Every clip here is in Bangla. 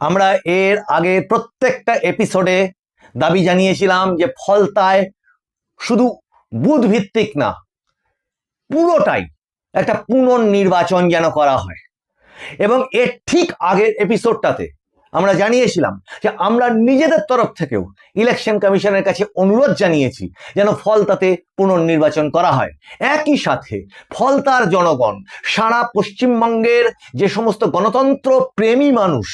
আমরা এর আগে প্রত্যেকটা এপিসোডে দাবি জানিয়েছিলাম যে ফলতায় শুধু বুথ ভিত্তিক না, পুরোটাই একটা পুনর্নির্বাচন যেন করা হয়। এবং এর ঠিক আগের এপিসোডটাতে আমরা জানিয়েছিলাম যে আমরা নিজেদের তরফ থেকেও ইলেকশন কমিশনের কাছে অনুরোধ জানিয়েছি যেন ফলতাতে পুনর্নির্বাচন করা হয়। একই সাথে ফলতার জনগণ, সারা পশ্চিমবঙ্গের যে সমস্ত গণতন্ত্র প্রেমী মানুষ,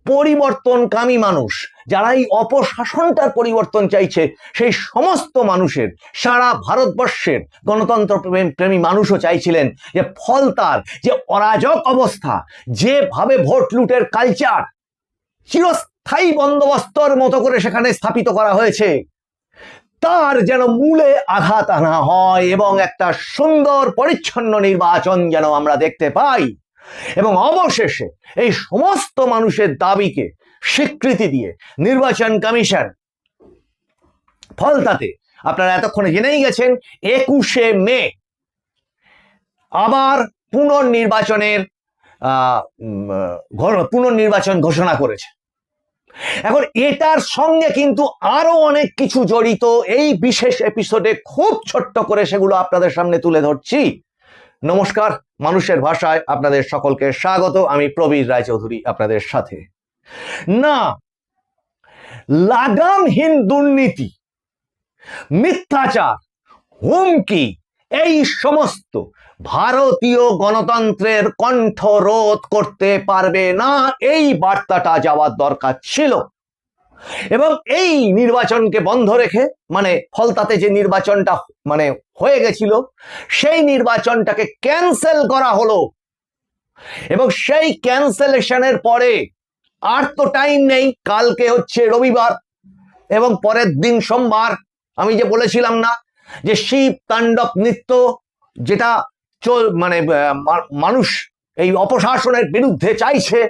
পরিবর্তনকামী মানুষ, যারা এই অপশাসনটার পরিবর্তন চাইছে, সেই সমস্ত মানুষের, সারা ভারতবর্ষের গণতন্ত্র প্রেমী মানুষও চাইছিলেন যে ফলতার যে অরাজক অবস্থা, যেভাবে ভোট লুটের কালচার চিরস্থায়ী বন্দোবস্তর মতো করে সেখানে স্থাপিত করা হয়েছে, তার যেন মূলে আঘাত আনা হয় এবং একটা সুন্দর পরিচ্ছন্ন নির্বাচন যেন আমরা দেখতে পাই। এবং অবশেষে এই সমস্ত মানুষের দাবিকে স্বীকৃতি দিয়ে নির্বাচন কমিশন ফলতাতে, আপনারা এতক্ষণে জেনেই গেছেন, 21শে মে আবার পুনর্নির্বাচন ঘোষণা করেছে। এখন এটার সঙ্গে কিন্তু আরো অনেক কিছু জড়িত, এই বিশেষ এপিসোডে খুব ছোট্ট করে সেগুলো আপনাদের সামনে তুলে ধরছি। নমস্কার, মানুষের ভাষায় আপনাদের সকলকে স্বাগত। আমি প্রবীর রায়চৌধুরী আপনাদের সাথে। না, লাগামহীন দুর্নীতি, মিথ্যাচার, হুমকি, এই সমস্ত ভারতীয় গণতন্ত্রের কণ্ঠ রোধ করতে পারবে না, এই বার্তাটা যাওয়ার দরকার ছিল। এবং এই নির্বাচনকে বন্ধ রেখে, মানে ফলতাতে যে নির্বাচনটা হয়ে গেছিল, সেই নির্বাচনটাকে ক্যান্সেল করা হলো। এবং সেই ক্যান্সেলেশনের পরে আর তো টাইম নেই, কালকে হচ্ছে রবিবার এবং পরের দিন সোমবার। আমি যে বলেছিলাম না যে শিব তাণ্ডব নৃত্য, যেটা মানুষ এই অপশাসনের বিরুদ্ধে চাইছে,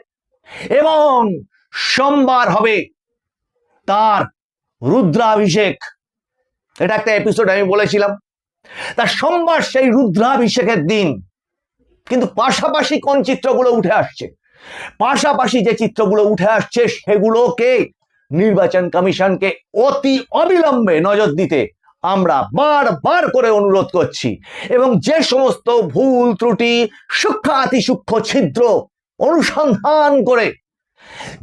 এবং সোমবার হবে তার রুদ্রাভিষেক। এটা একটা এপিসোড আমি বলেছিলাম। তার সোমবার সেই রুদ্রাভিষেকের দিন। কিন্তু পাশাপাশি কোন চিত্রগুলো উঠে আসছে, পাশাপাশি যে চিত্রগুলো উঠে আসছে সেগুলোকে নির্বাচন কমিশনকে অতি অবিলম্বে নজর দিতে আমরা বারবার করে অনুরোধ করছি। এবং যে সমস্ত ভুল ত্রুটি, সূক্ষ্মাতি সূক্ষ্ম ছিদ্র অনুসন্ধান করে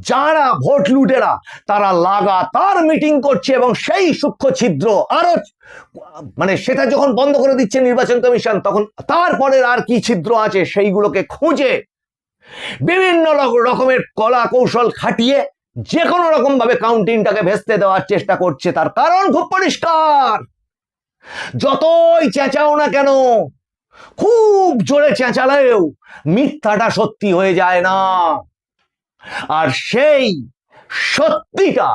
যারা ভোট লুটেরা, তারা লাগাতার মিটিং করছে এবং সেই সূক্ষ্ম ছিদ্র আরো সেটা যখন বন্ধ করে দিচ্ছে নির্বাচন কমিশন, তখন তারপরের আর কি ছিদ্র আছে সেইগুলোকে খুঁজে বিভিন্ন রকমের কলা কৌশল খাটিয়ে যে কোনো রকম ভাবে কাউন্টিংটাকে ভেস্তে দেওয়ার চেষ্টা করছে। তার কারণ খুব পরিষ্কার, যতই চেঁচাও না কেন, খুব জোরে চেঁচালেও মিথ্যাটা সত্যি হয়ে যায় না। আর সেই সত্যিটা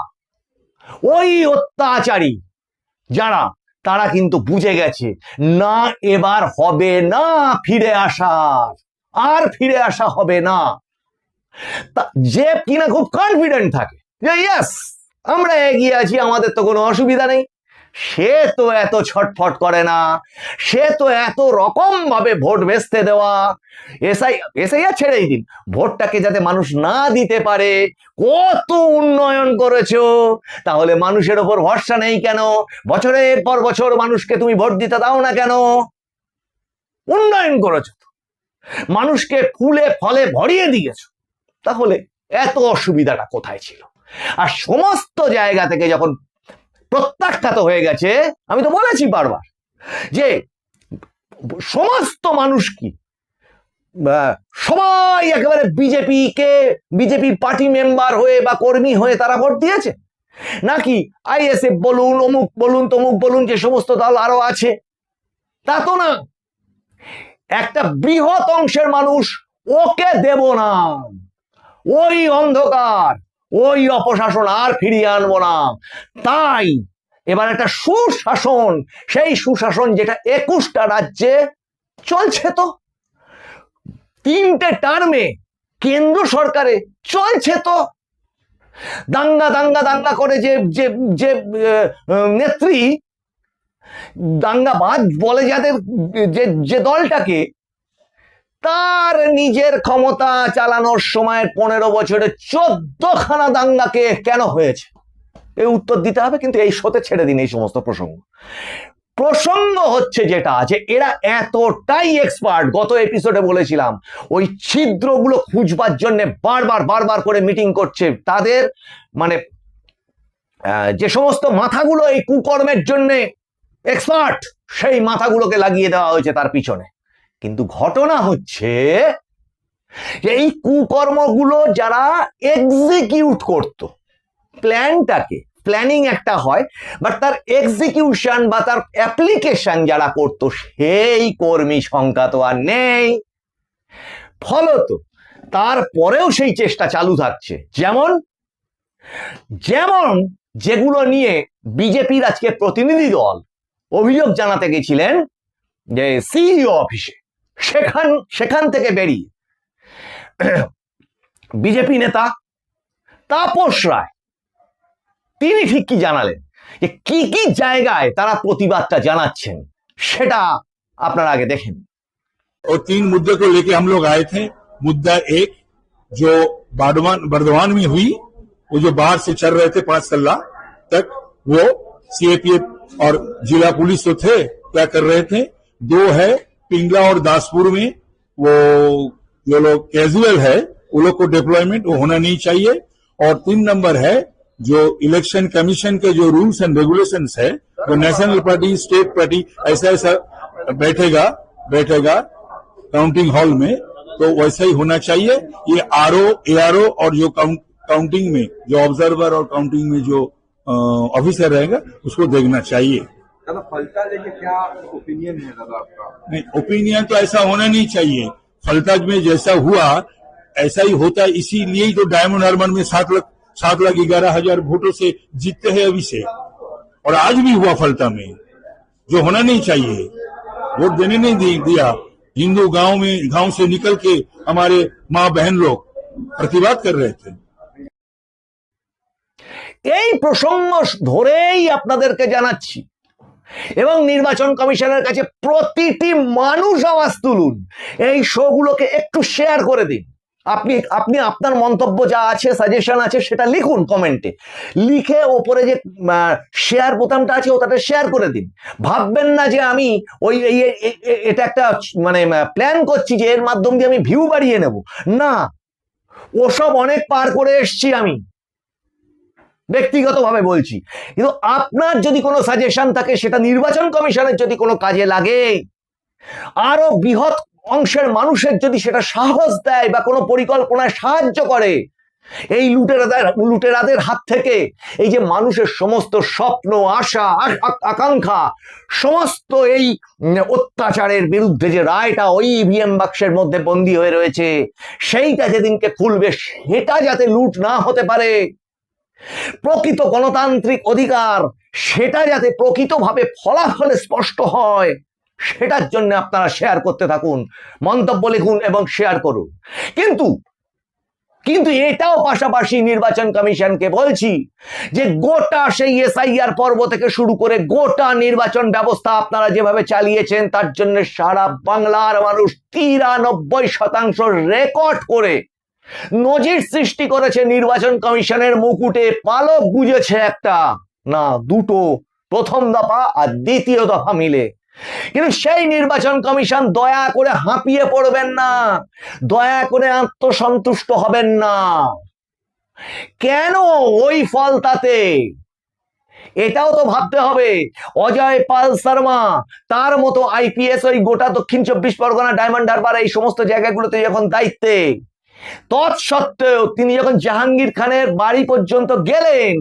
ওই অত্যাচারী যারা, তারা কিন্তু বুঝে গেছে, না এবার হবে না ফিরে আসার, আর ফিরে আসা হবে না। যে কিনা খুব কনফিডেন্ট থাকে যে ইয়েস আমরা এগিয়ে আছি, আমাদের তো কোনো অসুবিধা নেই, সে তো এত ছটফট করে না, সে তো এত রকম ভাবে ভোট বেচতে দেওয়া, এসআইআর ছেড়েই দিন, ভোটটাকে যাতে মানুষ না দিতে পারে। কত উন্নয়ন করেছো, তাহলে মানুষের ওপর ভরসা নেই কেন? বছরের পর বছর মানুষকে তুমি ভোট দিতে দাও না কেন? উন্নয়ন করেছো, মানুষকে ফুলে ফলে ভরিয়ে দিয়েছো, তাহলে এত অসুবিধাটা কোথায় ছিল? আর সমস্ত জায়গা থেকে যখন প্রত্যাখ্যাত হয়ে গেছে, আমি তো বলেছি বারবার যে সমস্ত মানুষ কি সবাই একেবারে বিজেপির পার্টি মেম্বার হয়ে বা কর্মী হয়ে তারা ভোট দিয়েছে, নাকি আইএসএফ বলুন, অমুক বলুন, তমুক বলুন, যে সমস্ত দল আরো আছে, তা তো না। একটা বৃহৎ অংশের মানুষ ওকে দেব না, ওই অন্ধকার, ওই অপশাসন আর ফিরিয়ে আনবো না। তাই এবার একটা সুশাসন, সেই সুশাসন যেটা 21টা রাজ্যে চলছে, তো 3টে টার্মে কেন্দ্র সরকারে চলছে, তো দাঙ্গা দাঙ্গা দাঙ্গা করে যে নেত্রী, দাঙ্গাবাজ বলে যাদের, যে দলটাকে, তার নিজের ক্ষমতা চালানোর সময় 15 বছরে 14খানা দাঙ্গাকে কেন হয়েছে এই উত্তর দিতে হবে, কিন্তু এই শোতে ছেড়ে দিন এই সমস্ত প্রসঙ্গ হচ্ছে যেটা যে এরা এতটাই এক্সপার্ট, গত এপিসোডে বলেছিলাম ওই ছিদ্রগুলো খুঁজবার জন্য বারবার করে মিটিং করছে। তাদের মানে যে সমস্ত মাথাগুলো এই কুকর্মের জন্য এক্সপার্ট, সেই মাথাগুলোকে লাগিয়ে দেওয়া হয়েছে তার পিছনে। কিন্তু ঘটনা হচ্ছে যে এই কুকর্মগুলো যারা এক্সিকিউট করত, প্ল্যানিং একটা হয়, বাট তার এক্সিকিউশন বা তার অ্যাপ্লিকেশন যারা করত সেই কর্মী সংখ্যা তো আর নেই। ফলত তারপরেও সেই চেষ্টা চালু থাকছে। যেমন যেগুলো নিয়ে বিজেপির আজকে প্রতিনিধি দল অভিযোগ জানাতে গেছিলেন যে সিইও অফিসে, সেখান থেকে বেরিয়ে বিজেপি নেতা তাপস রায় তিনি ঠিক কি জানালেন, যে কি কি জায়গায় তারা প্রতিবাদটা জানাচ্ছেন সেটা আপনারা আগে দেখেন। और 3 मुद्दे को लेके हम लोग आए थे। मुद्दा एक जो बर्दवान में हुई, वो जो बाहर से चल रहे थे 5 सल्ला तक, वो सीएपीएफ और जिला पुलिस तो थे, क्या कर रहे थे। 2 है पिंगला और दासपुर में वो जो लोग कैजुअल है वो लोग को डिप्लॉयमेंट वो होना नहीं चाहिए। और 3 नंबर है जो इलेक्शन कमीशन के जो रूल्स एंड रेगुलेशंस है, वो नेशनल पार्टी स्टेट पार्टी ऐसा बैठेगा काउंटिंग हॉल में, तो वैसा ही होना चाहिए। ये आरओ एआरओ और जो काउंटिंग में जो ऑब्जर्वर और काउंटिंग में जो ऑफिसर रहेगा उसको देखना चाहिए। दादा फलता लेके क्या ओपिनियन है दादा आपका? नहीं, ओपिनियन तो ऐसा होना नहीं चाहिए। फलताज में जैसा हुआ ऐसा ही होता है, इसीलिए ही तो डायमंड हार्बर में 7,11,000 वोटों से जीतते हैं अभी से, और आज भी हुआ फलता में, जो होना नहीं चाहिए। वोट देने नहीं दिया। हिंदू गांव से निकल के हमारे माँ बहन लोग प्रतिवाद कर रहे थे। এই প্রসঙ্গ ধরেই আপনাদেরকে জানাচ্ছি, এবং নির্বাচন কমিশনের কাছে প্রতিটি মানুষ আওয়াজ তুলুন, এই শোগুলোকে একটু শেয়ার করে দিন। আপনি আপনার মন্তব্য যা আছে, সাজেশন আছে, সেটা লিখুন কমেন্টে, লিখে ওপরে যে শেয়ার বোতামটা আছে ওটাতে শেয়ার করে দিন। ভাববেন না যে আমি এটা একটা মানে প্ল্যান করছি যে এর মাধ্যম দিয়ে আমি ভিউ বাড়িয়ে নেব, না, ওসব অনেক পার করে এসছি আমি, ব্যক্তিগতভাবে বলছি। কিন্তু আপনার যদি কোনো সাজেশন থাকে, সেটা নির্বাচন কমিশনের যদি কোনো কাজে লাগে, আরো বৃহৎ অংশের মানুষের যদি সেটা সাহস দেয় বা কোনো পরিকল্পনায় সাহায্য করে, এই লুটেরাদের হাত থেকে এই যে মানুষের সমস্ত স্বপ্ন, আশা, আকাঙ্ক্ষা, সমস্ত এই অত্যাচারের বিরুদ্ধে যে রায়টা ওই ইভিএম বাক্সের মধ্যে বন্দী হয়ে রয়েছে, সেইটা যেদিনকে খুলবে, সেটা যাতে লুট না হতে পারে, প্রকৃত গণতান্ত্রিক অধিকার সেটা যাতে প্রকৃতভাবে ফলাফলে স্পষ্ট হয়, সেটার জন্য আপনারা শেয়ার করতে থাকুন, মন্তব্য লিখুন এবং শেয়ার করুন। কিন্তু এটাও পাশাপাশি নির্বাচন কমিশনকে বলছি যে গোটা সেই এসআইআর পর্ব থেকে শুরু করে গোটা নির্বাচন ব্যবস্থা আপনারা যেভাবে চালিয়েছেন, তার জন্য সারা বাংলার মানুষ 93% রেকর্ড করে নজির সৃষ্টি করেছে। নির্বাচন কমিশনের মুকুটে পালক গুজেছে একটা না দুটো, প্রথম দফা আর দ্বিতীয় দফা মিলে। কিন্তু সেই নির্বাচন কমিশন দয়া করে হাঁপিয়ে পড়বেন না, দয়া করে আত্মসন্তুষ্ট হবেন না। কেন ওই ফল তাতে? এটাও তো ভাবতে হবে। অজয় পাল শর্মা তার মতো আইপিএস ওই গোটা দক্ষিণ 24 পরগনা, ডায়মন্ড হারবার, এই সমস্ত জায়গাগুলোতে যখন দায়িত্বে, তৎসত্ত্বেও তিনি যখন জাহাঙ্গীর খানের বাড়ি পর্যন্ত গেলেন,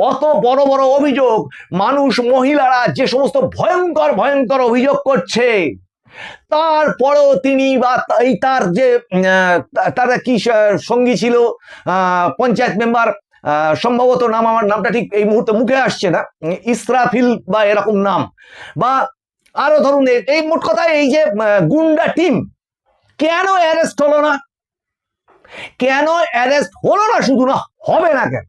অত বড় বড় অভিযোগ, মানুষ, মহিলারা যে সমস্ত ভয়ঙ্কর অভিযোগ করছে, তারপরেও তিনি বা তার যে তার কি সঙ্গী ছিল, পঞ্চায়েত মেম্বার, সম্ভবত নাম, আমার নামটা ঠিক এই মুহূর্তে মুখে আসছে না, ইসরাফিল বা এরকম নাম, বা আরো ধরুন, এই মোট কথা এই যে গুন্ডা টিম, কেন অ্যারেস্ট হলো না? কেন অ্যারেস্ট হলো না? শুধু না, হবে না কেন?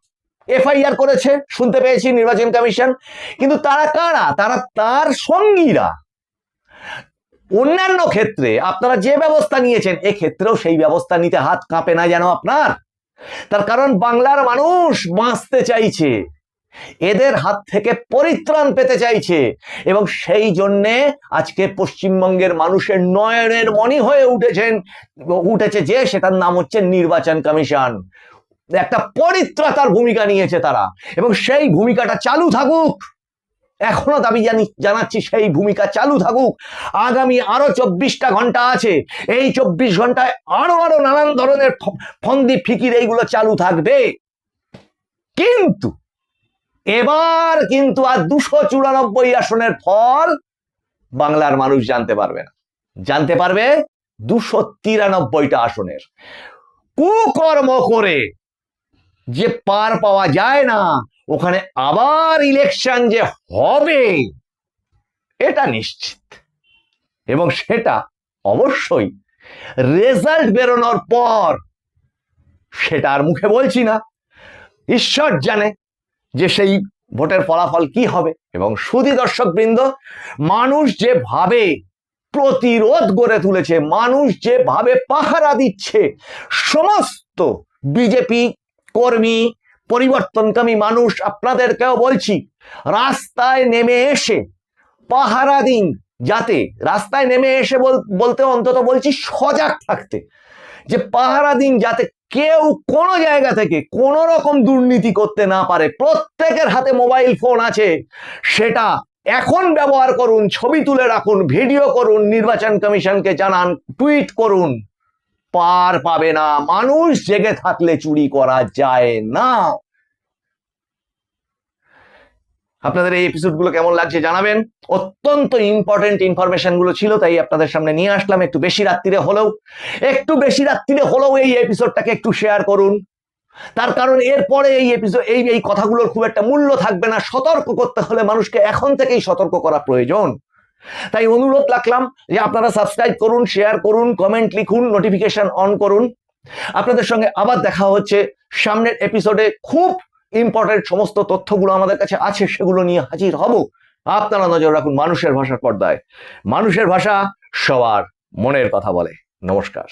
এফআইআর করেছে শুনতে পেয়েছি নির্বাচন কমিশন, কিন্তু তারা কারা? তারা তার সঙ্গীরা। অন্যান্য ক্ষেত্রে আপনারা যে ব্যবস্থা নিয়েছেন এক্ষেত্রেও সেই ব্যবস্থা নিতে হাত কাঁপে না যেন আপনার। তার কারণ বাংলার মানুষ বাঁচতে চাইছে, এদের হাত থেকে পরিত্রাণ পেতে চাইছে, এবং সেই জন্যে আজকে পশ্চিমবঙ্গের মানুষের নয়নের মণি হয়ে উঠেছে যে সেটার নাম হচ্ছে নির্বাচন কমিশন। একটা পরিত্রাতার ভূমিকা নিয়েছে তারা, এবং সেই ভূমিকাটা চালু থাকুক। এখনো দাবি জানাচ্ছি সেই ভূমিকা চালু থাকুক। আগামী আরো 24টা ঘন্টা আছে, এই 24 ঘন্টায় আরো নানান ধরনের ফন্দি ফিকির এইগুলো চালু থাকবে। কিন্তু এবার কিন্তু আর 294 আসনের ফল বাংলার মানুষ জানতে পারবে না, জানতে পারবে 293টা আসনের। কুকর্ম করে যে পার পাওয়া যায় না, ওখানে আবার ইলেকশন যে হবে এটা নিশ্চিত, এবং সেটা অবশ্যই রেজাল্ট বেরোনোর পর। সেটা আর মুখে বলছি না, ঈশ্বর জানে যে সেই ভোটের ফলাফল কি হবে। এবং সুধী দর্শকবৃন্দ, মানুষ যেভাবে প্রতিরোধ গড়ে তুলেছে, মানুষ যেভাবে পাহারা দিচ্ছে, সমস্ত বিজেপি কর্মী, পরিবর্তনকামী মানুষ, আপনাদেরকেও বলছি রাস্তায় নেমে এসে পাহারা দিন, যাতে রাস্তায় নেমে এসে বলতে অন্তত বলছি সজাগ থাকতে, যে পাহারা দিন যাতে কেউ কোনো জায়গা থেকে কোনো রকম দুর্নীতি করতে না পারে। প্রত্যেকের হাতে মোবাইল ফোন আছে, সেটা এখন ব্যবহার করুন, ছবি তুলে রাখুন, ভিডিও করুন, নির্বাচন কমিশনকে জানান, টুইট করুন। পার পাবে না, মানুষ জেগে থাকলে চুরি করা যায় না। আপনাদের এই এপিসোডগুলো কেমন লাগছে জানাবেন। অত্যন্ত ইম্পর্টেন্ট ইনফরমেশন গুলো ছিল, তাই আপনাদের সামনে নিয়ে আসলাম। একটু বেশি রাত্রিরে হলেও এই এপিসোডটাকে একটু শেয়ার করুন। তার কারণ এরপরে এই কথাগুলোর খুব একটা মূল্য থাকবে না। সতর্ক করতে হলে মানুষকে এখন থেকেই সতর্ক করা প্রয়োজন। তাই অনুরোধ রাখলাম যে আপনারা সাবস্ক্রাইব করুন, শেয়ার করুন, কমেন্ট লিখুন, নোটিফিকেশন অন করুন। আপনাদের সঙ্গে আবার দেখা হচ্ছে সামনের এপিসোডে। খুব ইম্পর্টেন্ট সমস্ত তথ্যগুলো আমাদের কাছে আছে, সেগুলো নিয়ে হাজির হব। আপনারা নজর রাখুন মানুষের ভাষার পর্দায়। মানুষের ভাষা সবার মনের কথা বলে। নমস্কার।